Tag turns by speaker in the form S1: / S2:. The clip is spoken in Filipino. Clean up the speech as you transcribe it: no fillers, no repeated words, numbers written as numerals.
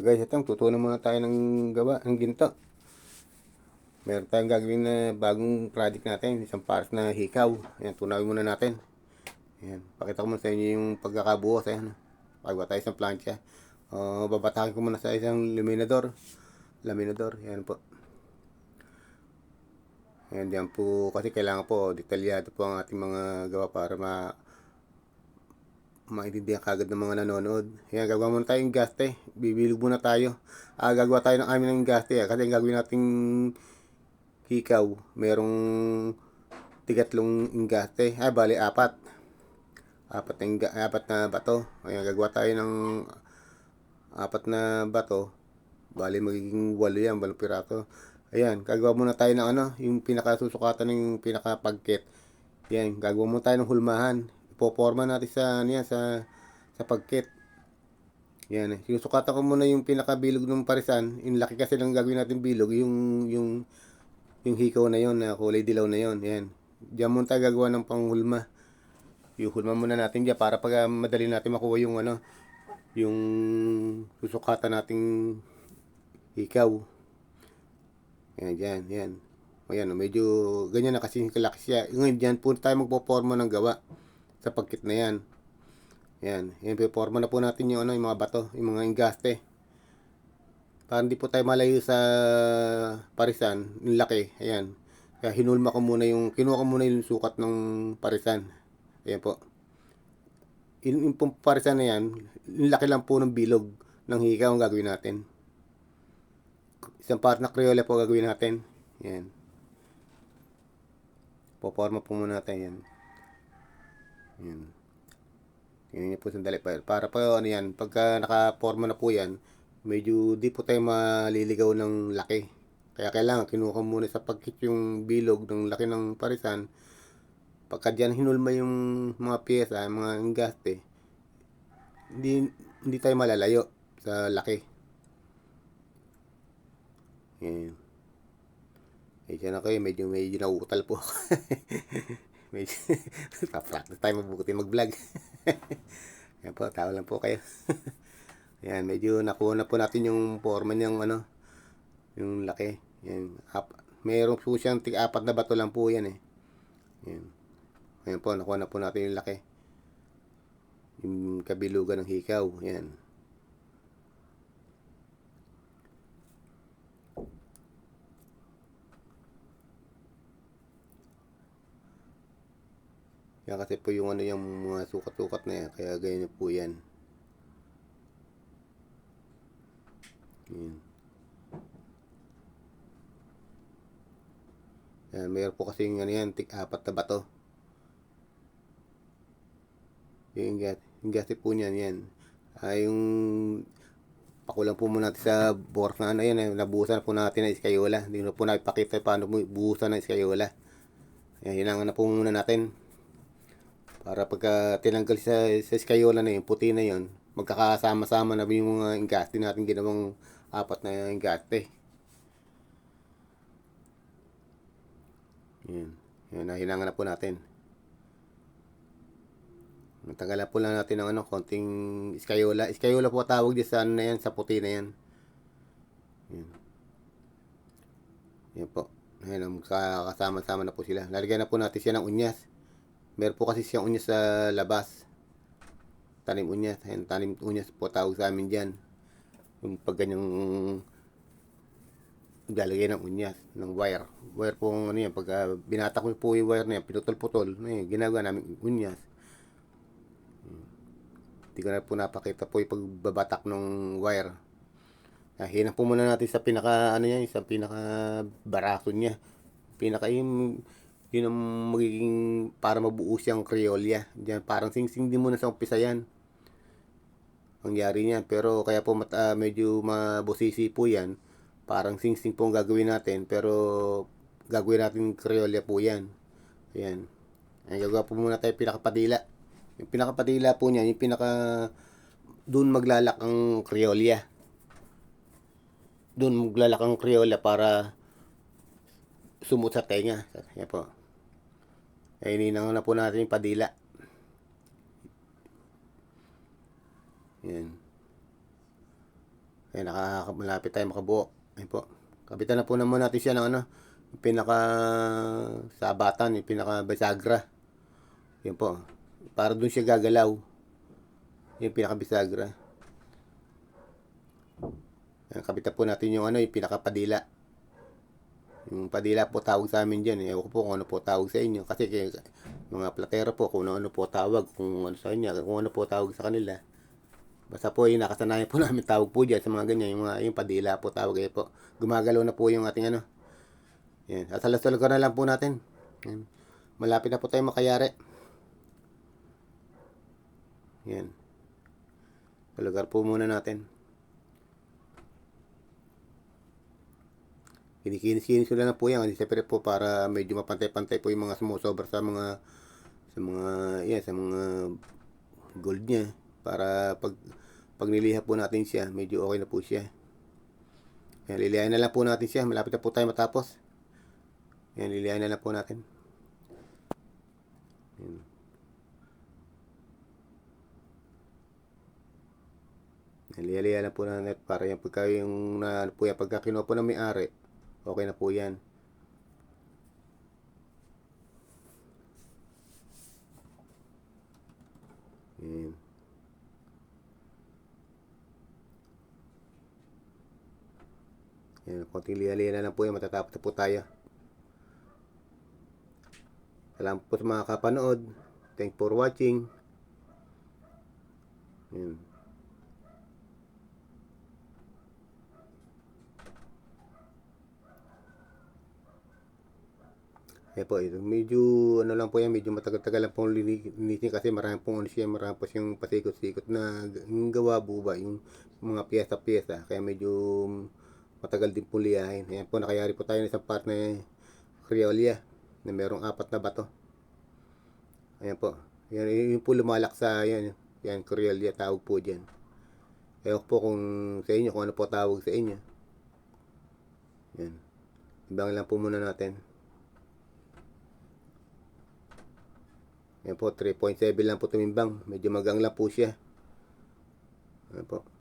S1: So guys, ito, tutunan muna tayo ng gawa ng ginto. Meron tayong gagawin na bagong project natin, isang pares na hikaw. Ayan, tunawin muna natin. Ayan, pakita ko muna sa inyo yung pagkakabuo sa ayan. Pagawa tayo isang plancha. Babatakin ko muna sa isang laminador. Ayan po. Ayan, diyan po kasi kailangan po detalyado po ang ating mga gawa para maintindihan kagad ng mga nanonood. Ayan, gagawa muna tayong gaste. Bibilog muna tayo. Gagawa tayo ng amin ng gaste. Kasi ang gagawin nating hikaw, merong tigatlong ingaste. Bali, apat. Apat na bato. Ayan, gagawa tayo ng apat na bato. Bali, magiging 8 yan, 8 piraso. Ayan, gagawa muna tayo ng yung pinakasusukatan ng pinakapagkit. Ayan, gagawa muna tayo ng hulmahan. Ipoporma natin sa, sa pagkit. Ayan, sinusukatan ko muna yung pinakabilog ng parisan. Yung laki kasi lang gagawin natin bilog, yung hikaw na yon na kulay dilaw na yon. Ayan, diyan muna tayo gagawa ng panghulma. Yung hulma muna natin diyan para pag madali natin makuha yung yung susukatan nating hikaw. Ayan, yan. Ayan, medyo ganyan na kasi kalaki siya. Ngayon, dyan po tayo magpo-forma ng gawa sa pagkit na yan. Ayan, piporma na po natin yung, yung mga bato, yung mga ingaste. Para hindi po tayo malayo sa parisan, yung laki. Ayan. Kaya hinulma ko muna kinuha ko muna yung sukat ng parisan. Ayan po. Yung parisan na yan, yung laki lang po ng bilog ng hikaw ang gagawin natin. Isang part na Crayola po gagawin natin. Yan. Poporma po muna natin yan. Yan. Tingnan niyo po sandali pa. Para pa yan, pagka nakaporma na po yan, medyo di po tayo maliligaw ng laki. Kaya kailangan kinuha muna sa pagkit yung bilog ng laki ng parisan. Pagka dyan hinulma yung mga pyesa, mga ingaste, hindi tayo malalayo sa laki. Yan. Diyan ako medyo nauutal po. Medyo pa-practice tayo mabuti mag-vlog. Yan po, tao lang po kayo. Yan, medyo nakuha na po natin yung forma niyang yung laki. Yan, mayroong po siyang tig-apat na bato lang po yan eh. Yan. Ayan po, nakuha na po natin yung laki. Yung kabilugan ng hikaw. Yan. Yan kasi po yung yung mga sukat-sukat na yan. Kaya ganyan po yan. Yan. Yan, mayroon po kasi yung yan, tig-apat na bato. Yung gasi po niyan, yan. Yung pakulang po muna natin sa board na yan, nabuhusan na po natin ng iskayola. Hindi na po napakita paano buhusan ng iskayola. Yan, hinangan na po muna natin. Para pagka tinanggal sa iskayola na yun, puti na yun, magkakasama-sama na yung mga ingaste natin ginawang apat na ingaste. Yan. Yan, hinangan na po natin. Natanggalan po lang natin ng konting iskayola. Iskayola po tawag dyan sa na yan, sa puti na yan. Yan. Yan po. Ayan, kasama-sama na po sila. Lalagyan na po natin siya ng unyas. Meron po kasi siyang unyas sa labas. Tanim unyas. Ayan, tanim unyas po tawag sa amin dyan. Yung pag ganyang lalagay ng unyas, ng wire. Wire po yan. Pag binatak mo po yung wire na yan, pinutol-putol. Ginagawa namin unyas. Hindi ko na po napakita po yung pagbabatak ng wire. Hinang po muna natin sa pinaka sa pinaka baraso niya. Pinaka yun ang magiging para mabuo siyang Crayola. Diyan parang sing-sing din muna sa umpisa yan. Ang yari niyan, pero kaya po medyo mabusisi po yan. Parang sing-sing po ang gagawin natin, pero gagawin natin Crayola po yan. Ayan. Ay, gagawa po muna tayo pinakapadila. Yung pinakapadila po niyan, yung pinaka doon maglalak ang Crayola. Doon maglalak ang Crayola para sumut sa tenga. Yan po. Ay, ninang na po natin yung padila. Yan. Ayan, malapit tayo makabuo. Ayan po. Kapitan na po naman natin siya ng ano, yung pinaka sabatan, yung pinaka bisagra. Yan po. Para dun siya gagalaw. Yung pinaka bisagra. Ayan, kapitan po natin yung ano, yung pinaka padila. Yung padila po tawag sa amin dyan. Ewan ko po kung ano po tawag sa inyo. Kasi mga platero po, kung ano po tawag, kung ano sa kanya, kung ano po tawag sa kanila. Basta po yung nakasanayan po namin tawag po dyan sa mga ganyan, yung padila po tawag kayo po. Gumagalaw na po yung ating ano. Yan. Sasalas-salas ko na lang po natin. Yan. Malapit na po tayo makayari. Yan. Sa lugar po muna natin. Kinikinis-kinis ko lang na po yan. Kasi siyempre po para medyo mapantay-pantay po yung mga sumusobra sa mga gold niya. Para pag niliha po natin siya, medyo okay na po siya. Yan, lilihain na lang po natin siya. Malapit na po tayo matapos. Yan, lilihain na lang po natin. Yan. Liya-liya lang po na net para yung pagka yung na po yan, pagka kinuha po ng may-ari, okay na po yan. Yan. Yan, konting liya-liya na lang po yan, matatapos na po tayo. Salamat po sa mga kapanood. Thanks for watching. Yan. Yan po, ito medyo ano lang po yan, medyo matagal-tagal lang pong linisin kasi marami pong ano siya, marami po siyang pasikot-sikot na yung gawa buba, yung mga piyesa-piyesa, kaya medyo matagal din po liyahin. Ayan po, nakayari po tayo ng isang part na Creolia na merong 4 na bato. Ayan po, yan, yung po lumalak sa yan, yan Creolia tawag po dyan. Ewan po kung sa inyo, kung ano po tawag sa inyo. Yan, ibang lang po muna natin. Yan po, 3.7 lang po tumimbang. Medyo magang lang po siya. Yan po.